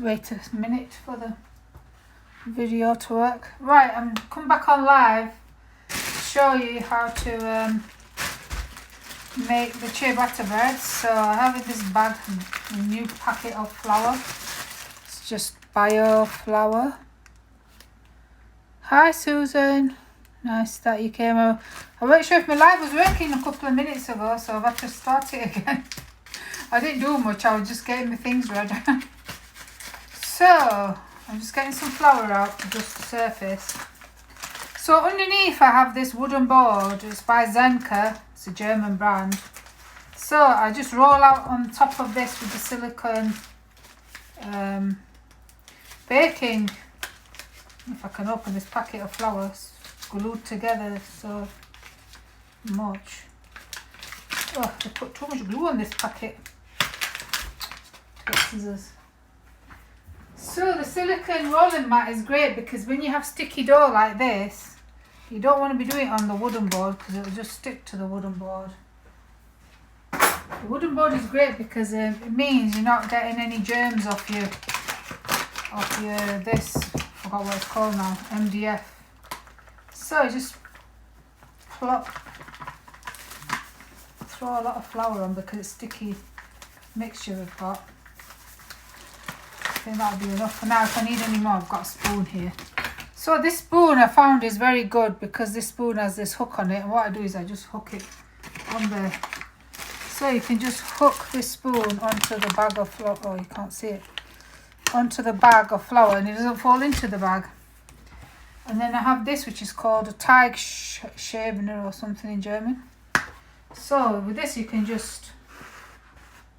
wait a minute for the video to work. Right, I'm come back on live to show you how to make the ciabatta bread. So I have in this bag a new packet of flour. It's just bio flour. Hi Susan, nice that you came over. I wasn't sure if my live was working a couple of minutes ago, so I've had to start it again. I didn't do much, I was just getting my things ready. So I'm just getting some flour out to dust the surface. So underneath I have this wooden board. It's by Zenka, it's a German brand. So I just roll out on top of this with the silicone baking. If I can open this packet of flour, it's glued together so much. Oh, they put too much glue on this packet. Get scissors. So the silicone rolling mat is great because when you have sticky dough like this, you don't want to be doing it on the wooden board because it will just stick to the wooden board. The wooden board is great because it means you're not getting any germs off your this, I forgot what it's called now, MDF. So just throw a lot of flour on because it's sticky mixture we've got. I think that'll be enough for now. If I need any more, I've got a spoon here. So this spoon I found is very good because this spoon has this hook on it, and what I do is I just hook it on there. So you can just hook this spoon onto the bag of flour. Oh, you can't see it. Onto the bag of flour, and it doesn't fall into the bag. And then I have this, which is called a Teigscheibner or something in German. So with this you can just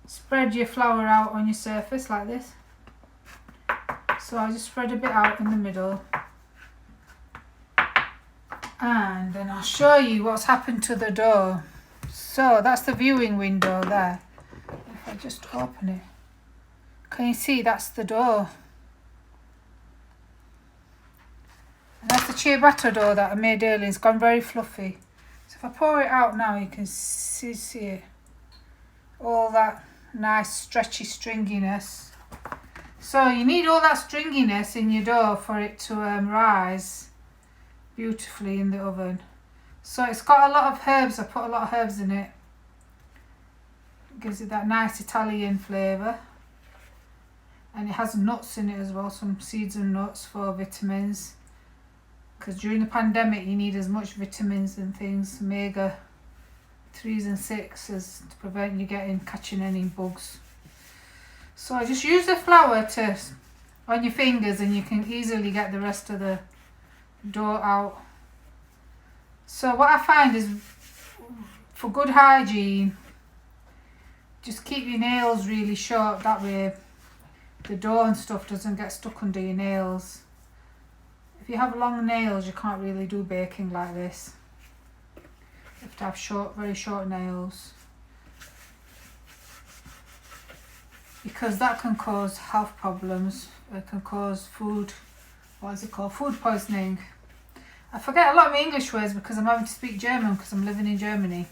spread your flour out on your surface like this. So I just spread a bit out in the middle, and then I'll show you what's happened to the dough. So that's the viewing window there. If I just open it, can you see that's the dough? And that's the ciabatta dough that I made earlier. It's gone very fluffy. So if I pour it out now, you can see it. All that nice stretchy stringiness. So you need all that stringiness in your dough for it to rise beautifully in the oven. So it's got a lot of herbs. I put a lot of herbs in it. It gives it that nice Italian flavour. And it has nuts in it as well, some seeds and nuts for vitamins. Because during the pandemic you need as much vitamins and things, omega 3s and 6s, to prevent you catching any bugs. So I just use the flour on your fingers, and you can easily get the rest of the dough out. So what I find is, for good hygiene, just keep your nails really short. That way the dough and stuff doesn't get stuck under your nails. If you have long nails, you can't really do baking like this. You have to have very short nails, because that can cause health problems. It can cause food poisoning. I forget a lot of my English words because I'm having to speak German because I'm living in Germany,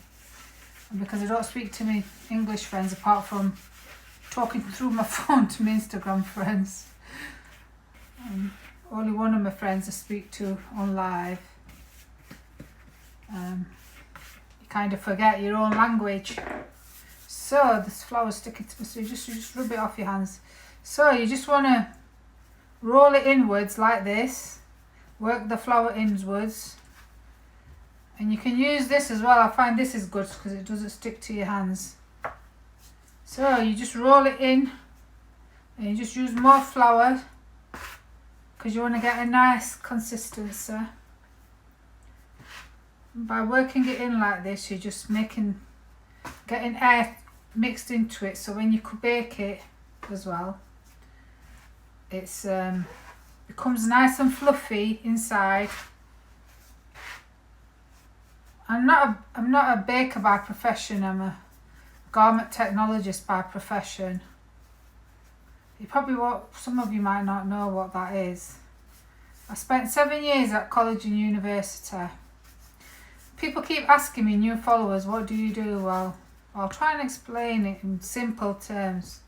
and because I don't speak to my English friends apart from talking through my phone to my Instagram friends. Only one of my friends I speak to on live. You kind of forget your own language. So this flour's sticking to me, so you just rub it off your hands. So you just want to roll it inwards like this. Work the flour inwards. And you can use this as well. I find this is good because it doesn't stick to your hands. So you just roll it in, and you just use more flour because you want to get a nice consistency. By working it in like this, you're just getting air mixed into it, so when you could bake it as well, it's becomes nice and fluffy inside. I'm not a baker by profession. I'm a garment technologist by profession. Some of you might not know what that is. I spent 7 years at college and university. People keep asking me, new followers, what do you do? Well, I'll try and explain it in simple terms.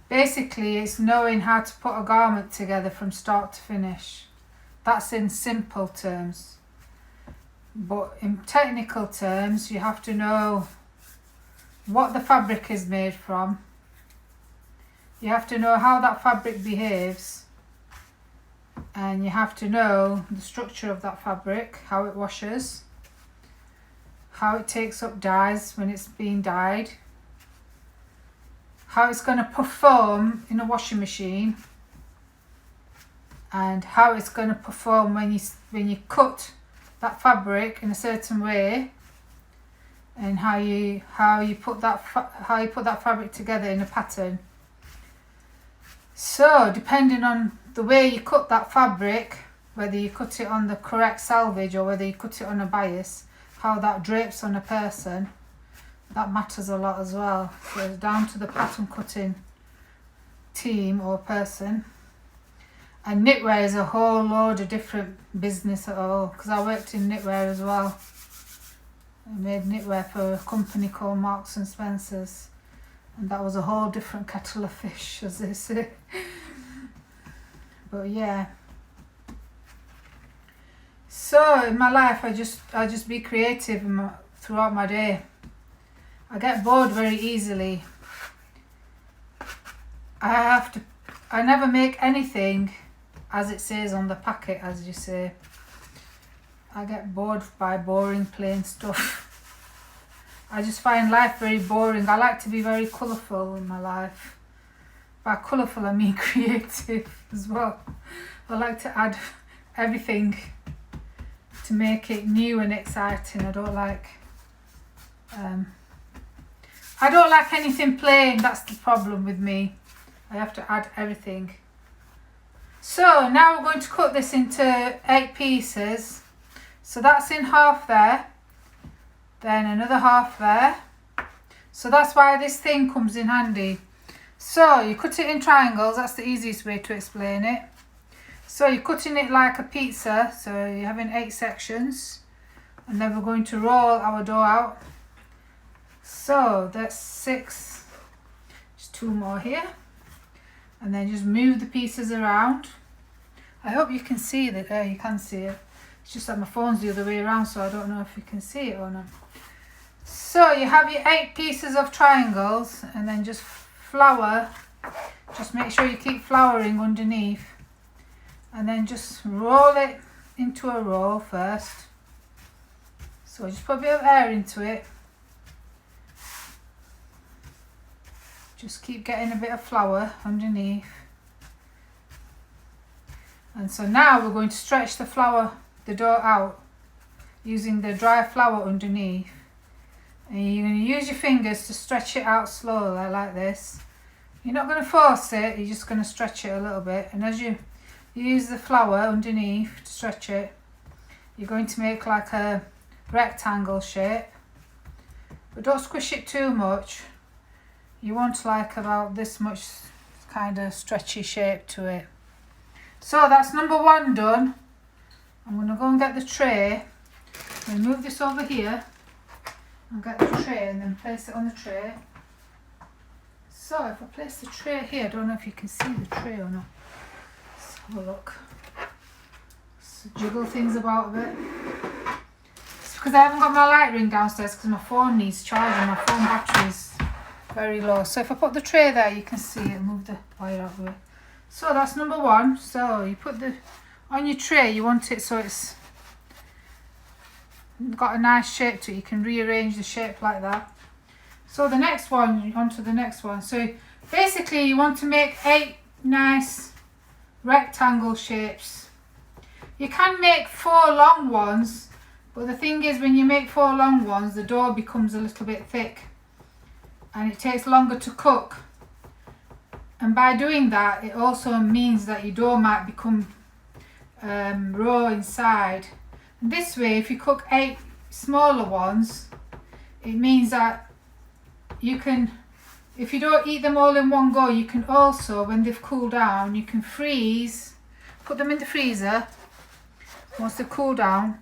Basically, it's knowing how to put a garment together from start to finish. That's in simple terms. But in technical terms, you have to know what the fabric is made from. You have to know how that fabric behaves. And you have to know the structure of that fabric, how it washes, how it takes up dyes when it's being dyed, how it's going to perform in a washing machine, and how it's going to perform when you cut that fabric in a certain way, and how you put that fabric together in a pattern. So depending on the way you cut that fabric, whether you cut it on the correct selvage or whether you cut it on a bias, how that drapes on a person, that matters a lot as well. So it's down to the pattern cutting team or person. And knitwear is a whole load of different business at all, because I worked in knitwear as well. I made knitwear for a company called Marks and Spencer's, and that was a whole different kettle of fish, as they say. But yeah. So in my life, I just be creative throughout my day. I get bored very easily. I never make anything as it says on the packet, as you say. I get bored by boring plain stuff. I just find life very boring. I like to be very colourful in my life. By colourful I mean creative as well. I like to add everything to make it new and exciting. I don't like anything plain. That's the problem with me. I have to add everything. So now we're going to cut this into 8 pieces. So that's in half there, then another half there. So that's why this thing comes in handy. So you cut it in triangles. That's the easiest way to explain it. So you're cutting it like a pizza. So you're having 8 sections, and then we're going to roll our dough out. So that's 6. Just 2 more here, and then just move the pieces around. I hope you can see that. There, you can see it. It's just that my phone's the other way around, so I don't know if you can see it or not. So you have your 8 pieces of triangles, and then just flour. Just make sure you keep flouring underneath, and then just roll it into a roll first. So just put a bit of air into it. Just keep getting a bit of flour underneath. And so now we're going to stretch the dough out using the dry flour underneath. And you're going to use your fingers to stretch it out slowly like this. You're not going to force it, you're just going to stretch it a little bit. And as you use the flour underneath to stretch it, you're going to make like a rectangle shape. But don't squish it too much. You want like about this much kind of stretchy shape to it. So that's number 1 done. I'm going to go and get the tray. I'm going to move this over here and get the tray and then place it on the tray. So if I place the tray here, I don't know if you can see the tray or not. Let's have a look. So jiggle things about a bit. It's because I haven't got my light ring downstairs because my phone needs charging. My phone battery is very low. So if I put the tray there, you can see it. Move the wire out of the way. So that's number 1. So you put on your tray, you want it so it's got a nice shape to it. You can rearrange the shape like that. So the next one, onto the next one. So basically you want to make 8 nice rectangle shapes. You can make 4 long ones, but the thing is when you make 4 long ones, the dough becomes a little bit thick and it takes longer to cook. And by doing that, it also means that your dough might become raw inside. And this way, if you cook 8 smaller ones, it means that you can, if you don't eat them all in one go, you can also, when they've cooled down, you can freeze, put them in the freezer. Once they cool down,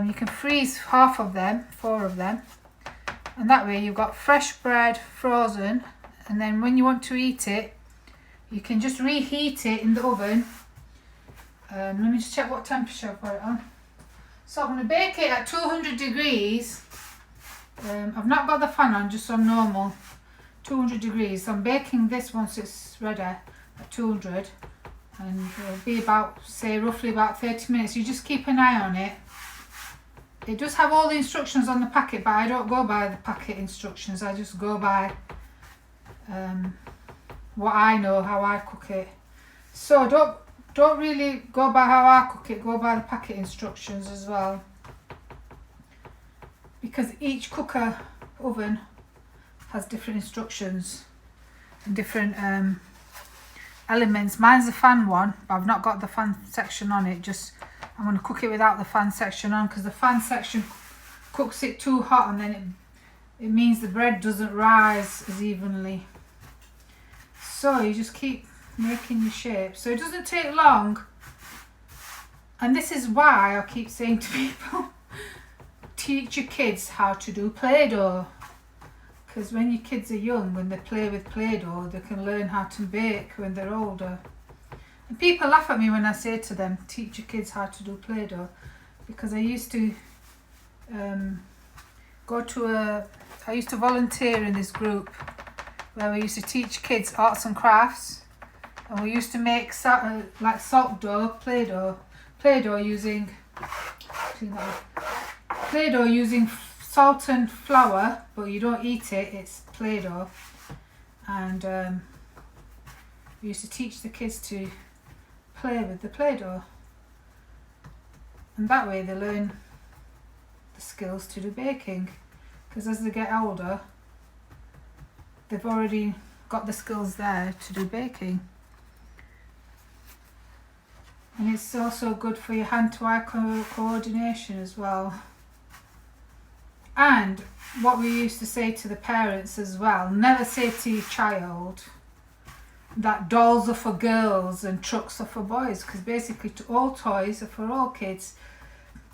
you can freeze half of them, 4 of them. And that way you've got fresh bread frozen and then when you want to eat it, you can just reheat it in the oven. Let me just check what temperature I've got it on. So I'm going to bake it at 200 degrees. I've not got the fan on, just on normal 200 degrees. So I'm baking this once it's ready at 200, and it'll be about, say, roughly about 30 minutes. You just keep an eye on it. It does have all the instructions on the packet, but I don't go by the packet instructions. I just go by what I know, how I cook it. So don't really go by how I cook it, go by the packet instructions as well. Because each cooker oven has different instructions and different elements. Mine's a fan one, but I've not got the fan section on it. Just I'm going to cook it without the fan section on, because the fan section cooks it too hot, and then it means the bread doesn't rise as evenly. So you just keep making your shape. So it doesn't take long. And this is why I keep saying to people, teach your kids how to do Play-Doh. Because when your kids are young, when they play with Play-Doh, they can learn how to bake when they're older. And people laugh at me when I say to them, teach your kids how to do Play-Doh. Because I used to I used to volunteer in this group where we used to teach kids arts and crafts. And we used to make like salt dough, Play-Doh using salt and flour, but you don't eat it, it's Play-Doh. And we used to teach the kids to play with the Play-Doh. And that way they learn the skills to do baking. Because as they get older, they've already got the skills there to do baking. And it's also good for your hand-to-eye coordination as well. And what we used to say to the parents as well, never say to your child that dolls are for girls and trucks are for boys, because basically all toys are for all kids.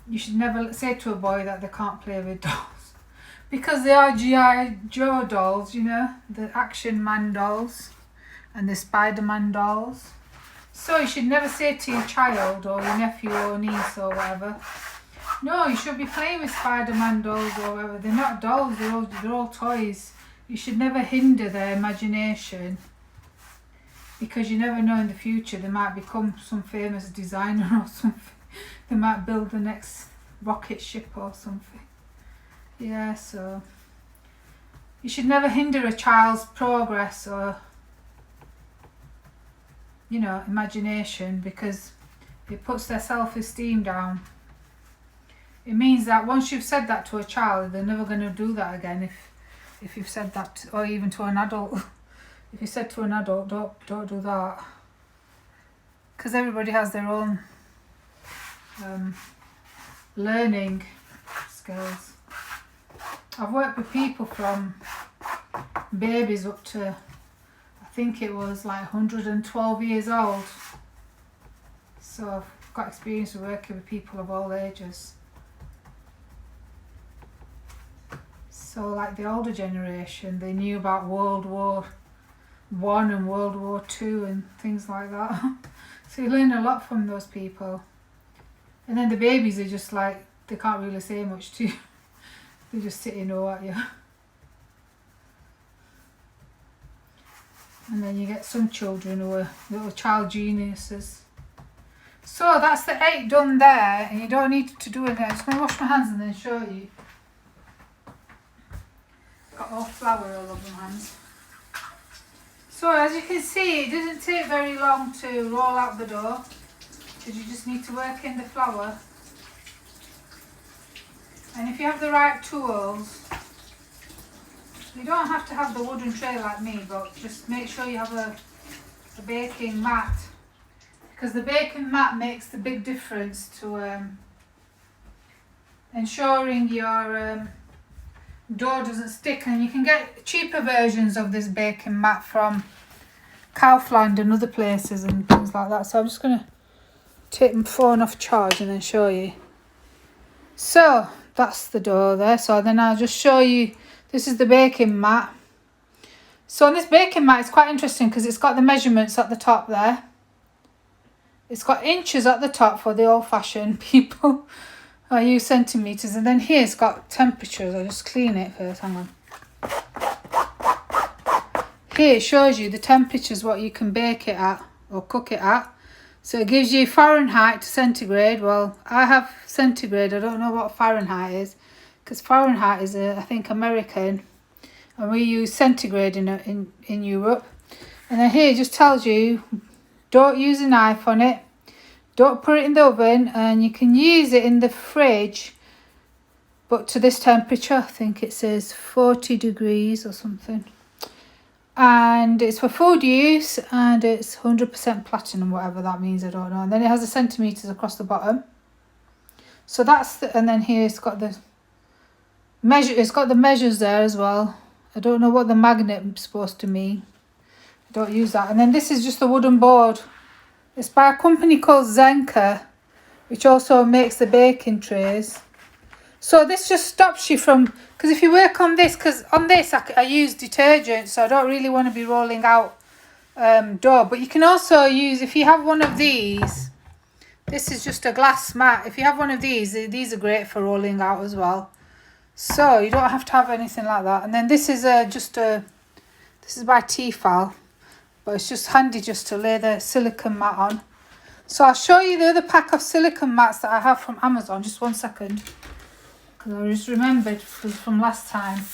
You should never say to a boy that they can't play with dolls, because they are G.I. Joe dolls, you know, the Action Man dolls and the Spider-Man dolls. So you should never say to your child or your nephew or niece or whatever, no, you should be playing with Spider-Man dolls or whatever. They're not dolls, they're all toys. You should never hinder their imagination, because you never know in the future they might become some famous designer or something. They might build the next rocket ship or something. Yeah, so you should never hinder a child's progress or, you know, imagination, because it puts their self-esteem down. It means that once you've said that to a child, they're never going to do that again. If you've said that, or even to an adult, if you said to an adult, don't do that, because everybody has their own learning skills. I've worked with people from babies up to, I think it was like 112 years old. So I've got experience of working with people of all ages. So like the older generation, they knew about World War I and World War II and things like that. So you learn a lot from those people. And then the babies are just like, they can't really say much to you. They just sit in awe at you. And then you get some children who are little child geniuses. So that's the 8 done there, and you don't need to do anything. I'm just going to wash my hands and then show you. Got all flour all over my hands. So as you can see, it doesn't take very long to roll out the dough, because you just need to work in the flour. And if you have the right tools, you don't have to have the wooden tray like me, but just make sure you have a baking mat, because the baking mat makes the big difference to ensuring your dough doesn't stick. And you can get cheaper versions of this baking mat from Kaufland and other places and things like that. So I'm just going to take my phone off charge and then show you. So that's the dough there. So then I'll just show you, this is the baking mat. So on this baking mat, it's quite interesting because it's got the measurements at the top there. It's got inches at the top for the old-fashioned people. I use centimetres. And then here it's got temperatures. I'll just clean it first. Hang on. Here it shows you the temperatures, what you can bake it at or cook it at. So it gives you Fahrenheit to centigrade. Well, I have centigrade. I don't know what Fahrenheit is. Because Fahrenheit is, I think, American. And we use centigrade in Europe. And then here it just tells you, don't use a knife on it. Don't put it in the oven. And you can use it in the fridge. But to this temperature, I think it says 40 degrees or something. And it's for food use. And it's 100% platinum, whatever that means, I don't know. And then it has the centimetres across the bottom. So that's, and then here it's got the measure. It's got the measures there as well. I don't know what the magnet is supposed to mean. I don't use that. And then this is just a wooden board. It's by a company called Zenka, which also makes the baking trays. So this just stops you from, because if you work on this, because on this I use detergent, so I don't really want to be rolling out dough. But you can also use, if you have one of these, this is just a glass mat. If you have one of these are great for rolling out as well. So you don't have to have anything like that. And then this is this is by Tefal, but it's just handy just to lay the silicone mat on. So I'll show you the other pack of silicone mats that I have from Amazon. Just one second, because I just remembered it was from last time.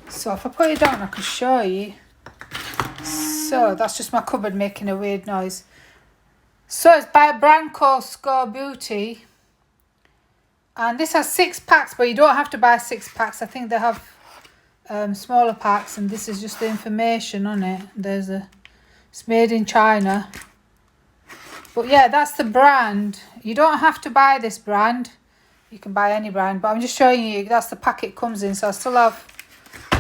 So if I put it down, I can show you. So that's just my cupboard making a weird noise. So it's by a brand called Score Beauty. And this has 6 packs, but you don't have to buy 6 packs. I think they have smaller packs, and this is just the information on it. It's made in China. But yeah, that's the brand. You don't have to buy this brand. You can buy any brand, but I'm just showing you, that's the pack it comes in. So I still have,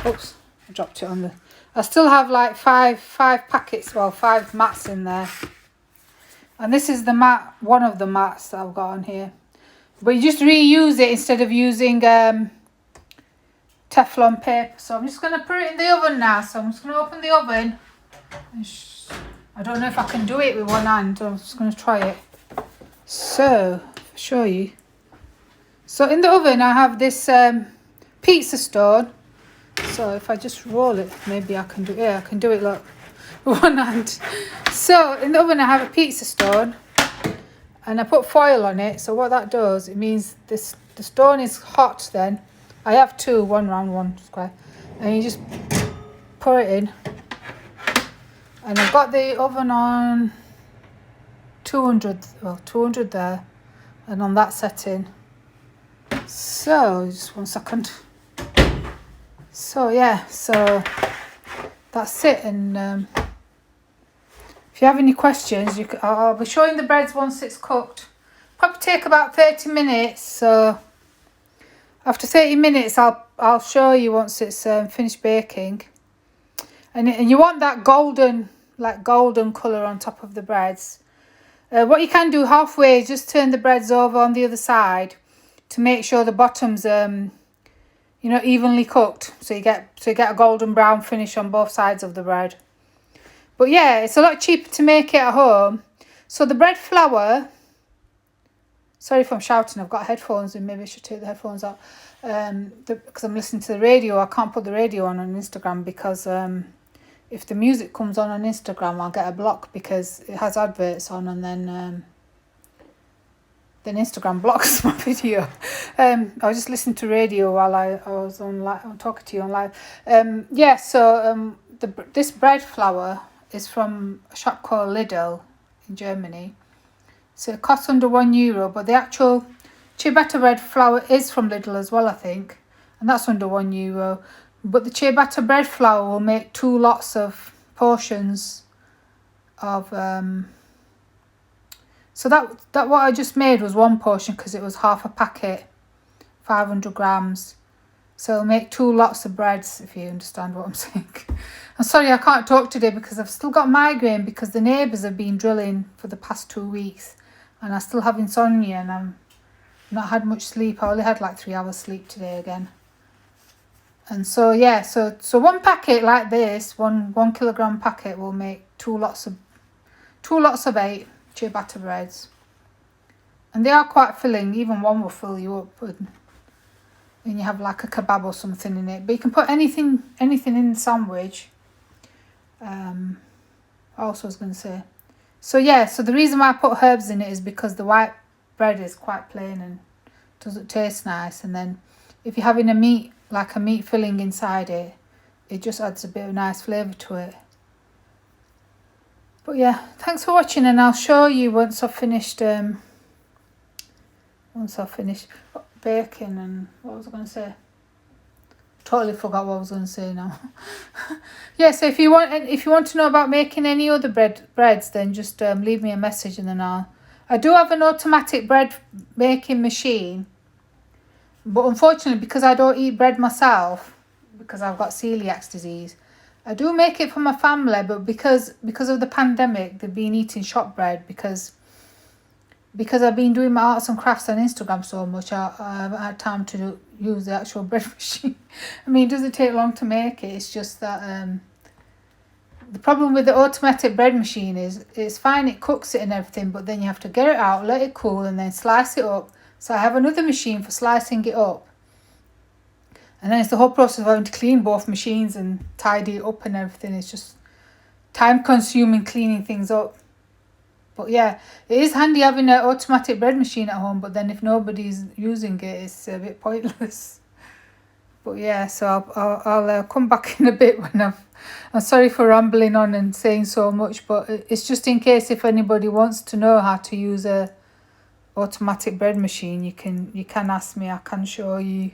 oops, I dropped it on the, I still have like five packets, well, 5 mats in there. And this is the mat, one of the mats that I've got on here. But you just reuse it instead of using Teflon paper. So I'm just going to put it in the oven now. So I'm just going to open the oven. I don't know if I can do it with one hand. So I'm just going to try it. So, I'll show you. So in the oven I have this pizza stone. So if I just roll it, maybe I can do it. Yeah, I can do it, look, with one hand. So in the oven I have a pizza stone. And I put foil on it, so what that does, it means the stone is hot then. I have 2, one round, one square. And you just pour it in. And I've got the oven on 200 there. And on that setting. So, just one second. So, yeah, so that's it. And if you have any questions, I'll be showing the breads once it's cooked. Probably take about 30 minutes. So after 30 minutes, I'll show you once it's finished baking. And you want that golden colour on top of the breads. What you can do halfway is just turn the breads over on the other side to make sure the bottom's evenly cooked. So you get a golden brown finish on both sides of the bread. But yeah, it's a lot cheaper to make it at home. So the bread flour, sorry if I'm shouting, I've got headphones in, maybe I should take the headphones out. Because I'm listening to the radio, I can't put the radio on Instagram because if the music comes on Instagram, I'll get a block because it has adverts on, and then Instagram blocks my video. I was just listening to radio while I was on live, I'm talking to you on live. This bread flour is from a shop called Lidl in Germany. So it costs under €1, but the actual ciabatta bread flour is from Lidl as well, I think. And that's under €1. But the ciabatta bread flour will make 2 lots of portions of... So that what I just made was 1 portion because it was half a packet, 500 grams. So it'll make 2 lots of breads, if you understand what I'm saying. I'm sorry I can't talk today because I've still got migraine because the neighbours have been drilling for the past 2 weeks. And I still have insomnia and I've not had much sleep. I only had like 3 hours sleep today again. And so yeah, so one packet like this, 1 kilogram packet will make two lots of 8 ciabatta breads. And they are quite filling. Even one will fill you up, and you have like a kebab or something in it. But you can put anything in the sandwich. Also, I was going to say. So yeah, so the reason why I put herbs in it is because the white bread is quite plain and doesn't taste nice. And then if you're having a meat filling inside it, it just adds a bit of nice flavour to it. But yeah, thanks for watching, and I'll show you once I've finished baking. And what was I going to say? Totally forgot what I was going to say now. Yeah, so if you want to know about making any other breads, then just leave me a message, and then I do have an automatic bread making machine, but unfortunately, because I don't eat bread myself, because I've got celiac disease, I do make it for my family. But because of the pandemic, they've been eating shop bread because I've been doing my arts and crafts on Instagram so much, I haven't had time to use the actual bread machine. I mean, it doesn't take long to make it. It's just that the problem with the automatic bread machine is it's fine, it cooks it and everything, but then you have to get it out, let it cool, and then slice it up. So I have another machine for slicing it up. And then it's the whole process of having to clean both machines and tidy it up and everything. It's just time consuming cleaning things up. But yeah, it is handy having an automatic bread machine at home, but then if nobody's using it, it's a bit pointless. But yeah, so I'll come back in a bit when I'm sorry for rambling on and saying so much, but it's just in case if anybody wants to know how to use a automatic bread machine, you can ask me. I can show you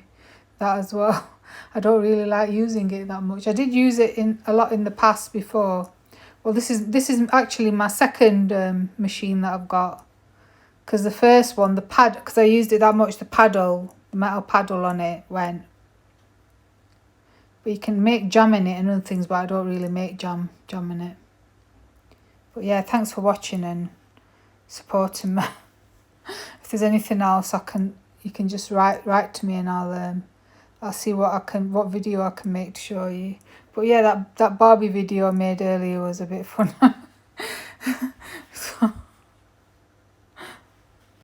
that as well. I don't really like using it that much. I did use it a lot in the past before. Well, this is actually my second machine that I've got, because the first one, because I used it that much, the metal paddle on it went. But you can make jam in it and other things, but I don't really make jam in it. But yeah, thanks for watching and supporting me. If there's anything else, you can just write to me, and I'll see what video I can make to show you. But yeah, that Barbie video I made earlier was a bit fun.